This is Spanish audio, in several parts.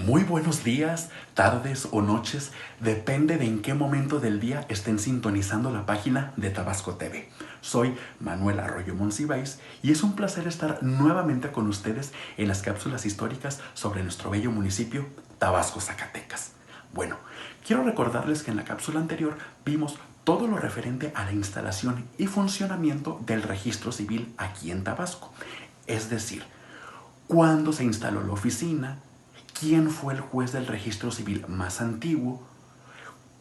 Muy buenos días, tardes o noches, depende de en qué momento del día estén sintonizando la página de Tabasco TV. Soy Manuel Arroyo Monsiváis y es un placer estar nuevamente con ustedes en las cápsulas históricas sobre nuestro bello municipio Tabasco, Zacatecas. Bueno, quiero recordarles que en la cápsula anterior vimos todo lo referente a la instalación y funcionamiento del registro civil aquí en Tabasco. Es decir, cuándo se instaló la oficina, quién fue el juez del registro civil más antiguo,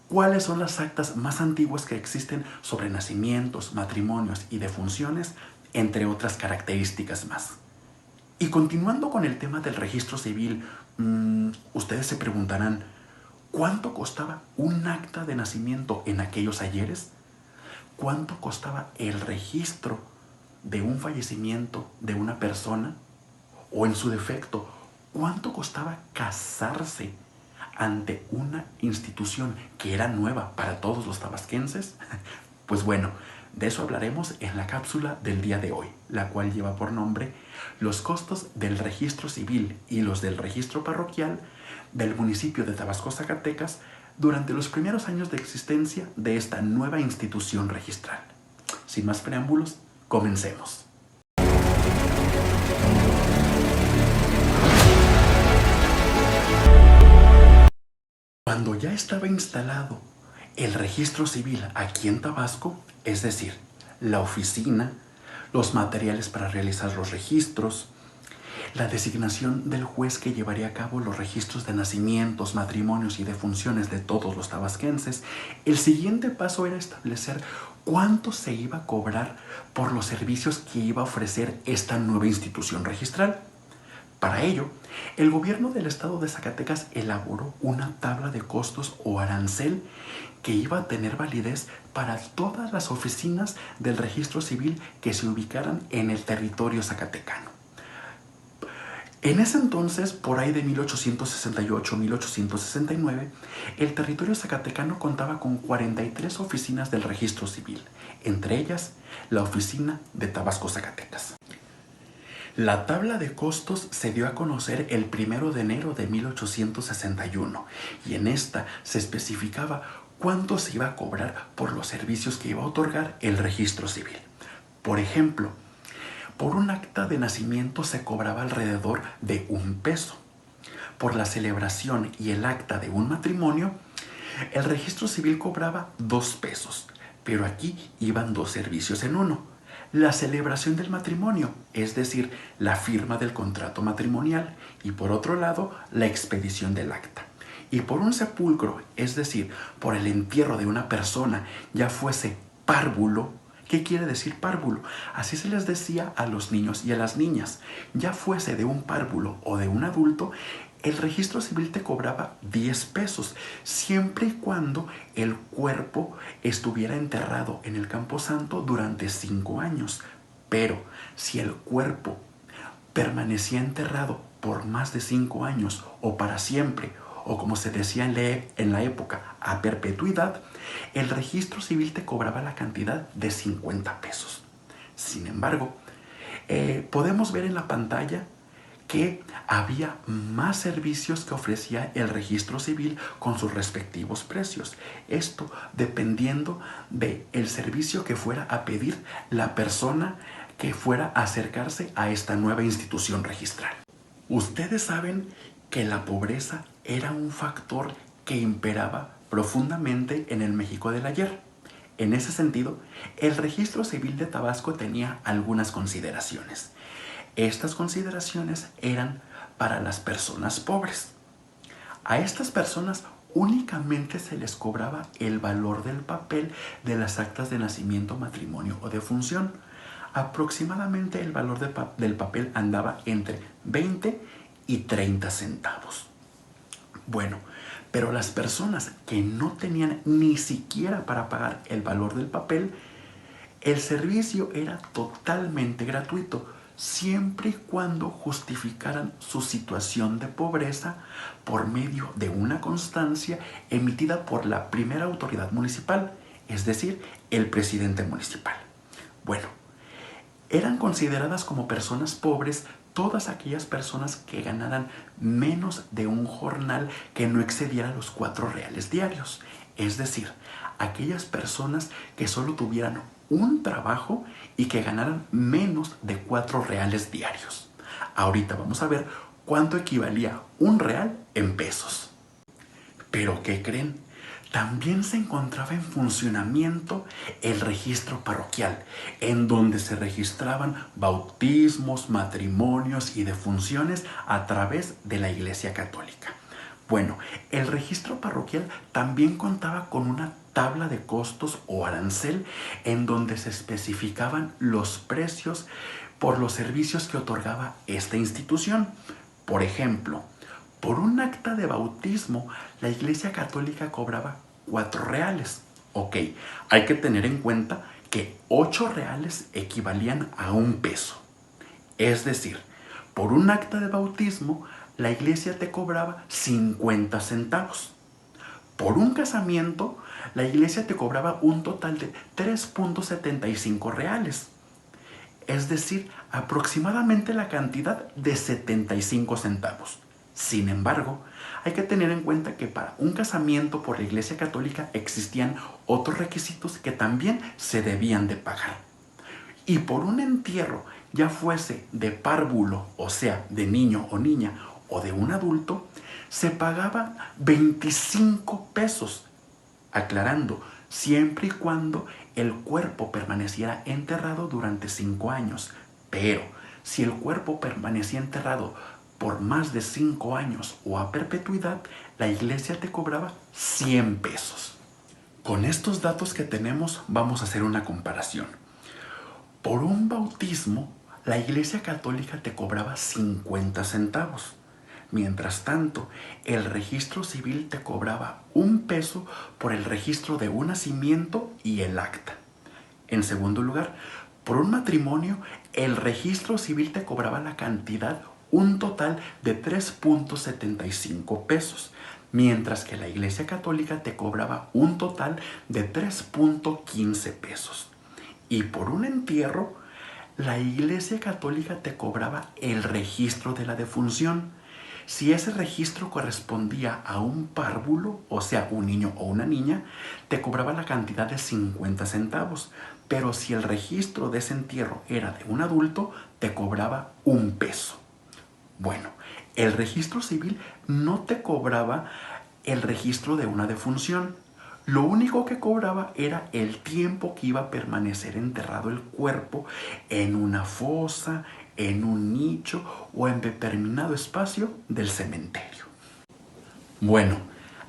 cuáles son las actas más antiguas que existen sobre nacimientos, matrimonios y defunciones, entre otras características más. Y continuando con el tema del registro civil, ustedes se preguntarán, ¿cuánto costaba un acta de nacimiento en aquellos ayeres? ¿Cuánto costaba el registro de un fallecimiento de una persona? O en su defecto, ¿cuánto costaba casarse ante una institución que era nueva para todos los tabasquenses? Pues bueno, de eso hablaremos en la cápsula del día de hoy, la cual lleva por nombre Los costos del registro civil y los del registro parroquial del municipio de Tabasco, Zacatecas, durante los primeros años de existencia de esta nueva institución registral. Sin más preámbulos, comencemos. Cuando ya estaba instalado el registro civil aquí en Tabasco, es decir, la oficina, los materiales para realizar los registros, la designación del juez que llevaría a cabo los registros de nacimientos, matrimonios y defunciones de todos los tabasquenses, el siguiente paso era establecer cuánto se iba a cobrar por los servicios que iba a ofrecer esta nueva institución registral. Para ello, el gobierno del estado de Zacatecas elaboró una tabla de costos o arancel que iba a tener validez para todas las oficinas del registro civil que se ubicaran en el territorio zacatecano. En ese entonces, por ahí de 1868-1869, el territorio zacatecano contaba con 43 oficinas del registro civil, entre ellas la oficina de Tabasco, Zacatecas. La tabla de costos se dio a conocer el 1 de enero de 1861 y en esta se especificaba cuánto se iba a cobrar por los servicios que iba a otorgar el registro civil. Por ejemplo, por un acta de nacimiento se cobraba alrededor de $1. Por la celebración y el acta de un matrimonio, el registro civil cobraba $2, pero aquí iban dos servicios en uno. La celebración del matrimonio, es decir, la firma del contrato matrimonial, y por otro lado, la expedición del acta. Y por un sepulcro, es decir, por el entierro de una persona, ya fuese párvulo. ¿Qué quiere decir párvulo? Así se les decía a los niños y a las niñas. Ya fuese de un párvulo o de un adulto, el registro civil te cobraba $10, siempre y cuando el cuerpo estuviera enterrado en el camposanto durante 5 años. Pero si el cuerpo permanecía enterrado por más de 5 años o para siempre, o como se decía en la época, a perpetuidad, el registro civil te cobraba la cantidad de $50. Sin embargo, podemos ver en la pantalla que había más servicios que ofrecía el registro civil con sus respectivos precios. Esto dependiendo del servicio que fuera a pedir la persona que fuera a acercarse a esta nueva institución registral. Ustedes saben que la pobreza era un factor que imperaba profundamente en el México del ayer. En ese sentido, el registro civil de Tabasco tenía algunas consideraciones. Estas consideraciones eran para las personas pobres. A estas personas únicamente se les cobraba el valor del papel de las actas de nacimiento, matrimonio o defunción. Aproximadamente el valor del papel andaba entre 20 y 30 centavos. Bueno, pero las personas que no tenían ni siquiera para pagar el valor del papel, el servicio era totalmente gratuito, siempre y cuando justificaran su situación de pobreza por medio de una constancia emitida por la primera autoridad municipal, es decir, el presidente municipal. Bueno, eran consideradas como personas pobres todas aquellas personas que ganaran menos de un jornal que no excediera los 4 reales diarios. Es decir, aquellas personas que solo tuvieran un trabajo y que ganaran menos de 4 reales diarios. Ahorita vamos a ver cuánto equivalía un real en pesos. ¿Pero qué creen? También se encontraba en funcionamiento el registro parroquial, en donde se registraban bautismos, matrimonios y defunciones a través de la Iglesia Católica. Bueno, el registro parroquial también contaba con una tabla de costos o arancel en donde se especificaban los precios por los servicios que otorgaba esta institución. Por ejemplo, por un acta de bautismo, la Iglesia Católica cobraba 4 reales. Ok, hay que tener en cuenta que 8 reales equivalían a un peso. Es decir, por un acta de bautismo, la iglesia te cobraba 50 centavos. Por un casamiento, la iglesia te cobraba un total de 3.75 reales. Es decir, aproximadamente la cantidad de 75 centavos. Sin embargo, hay que tener en cuenta que para un casamiento por la Iglesia Católica existían otros requisitos que también se debían de pagar. Y por un entierro, ya fuese de párvulo, o sea, de niño o niña, o de un adulto, se pagaba 25 pesos, aclarando, siempre y cuando el cuerpo permaneciera enterrado durante 5 años. Pero si el cuerpo permanecía enterrado por más de 5 años o a perpetuidad, la iglesia te cobraba 100 pesos. Con estos datos que tenemos, vamos a hacer una comparación. Por un bautismo, la Iglesia Católica te cobraba 50 centavos. Mientras tanto, el registro civil te cobraba 1 peso por el registro de un nacimiento y el acta. En segundo lugar, por un matrimonio, el registro civil te cobraba la cantidad, un total de 3.75 pesos, mientras que la Iglesia Católica te cobraba un total de 3.15 pesos. Y por un entierro, la Iglesia Católica te cobraba el registro de la defunción. Si ese registro correspondía a un párvulo, o sea, un niño o una niña, te cobraba la cantidad de 50 centavos. Pero si el registro de ese entierro era de un adulto, te cobraba 1 peso. Bueno, el registro civil no te cobraba el registro de una defunción. Lo único que cobraba era el tiempo que iba a permanecer enterrado el cuerpo en una fosa, en un nicho o en determinado espacio del cementerio. Bueno,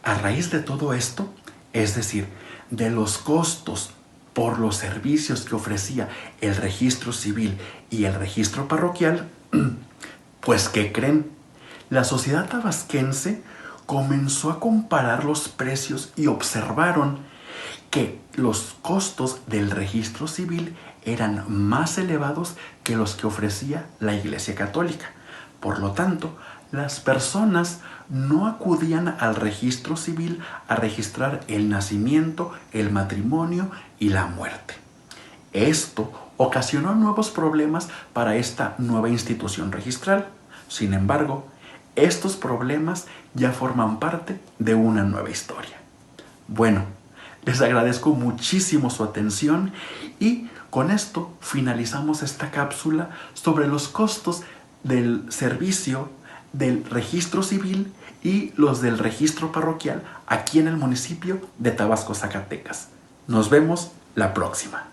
a raíz de todo esto, es decir, de los costos por los servicios que ofrecía el registro civil y el registro parroquial, pues ¿qué creen? La sociedad tabasquense comenzó a comparar los precios y observaron que los costos del registro civil eran más elevados que los que ofrecía la Iglesia Católica. Por lo tanto, las personas no acudían al registro civil a registrar el nacimiento, el matrimonio y la muerte. Esto ocasionó nuevos problemas para esta nueva institución registral. Sin embargo, estos problemas ya forman parte de una nueva historia. Bueno, les agradezco muchísimo su atención y con esto finalizamos esta cápsula sobre los costos del servicio del registro civil y los del registro parroquial aquí en el municipio de Tabasco, Zacatecas. Nos vemos la próxima.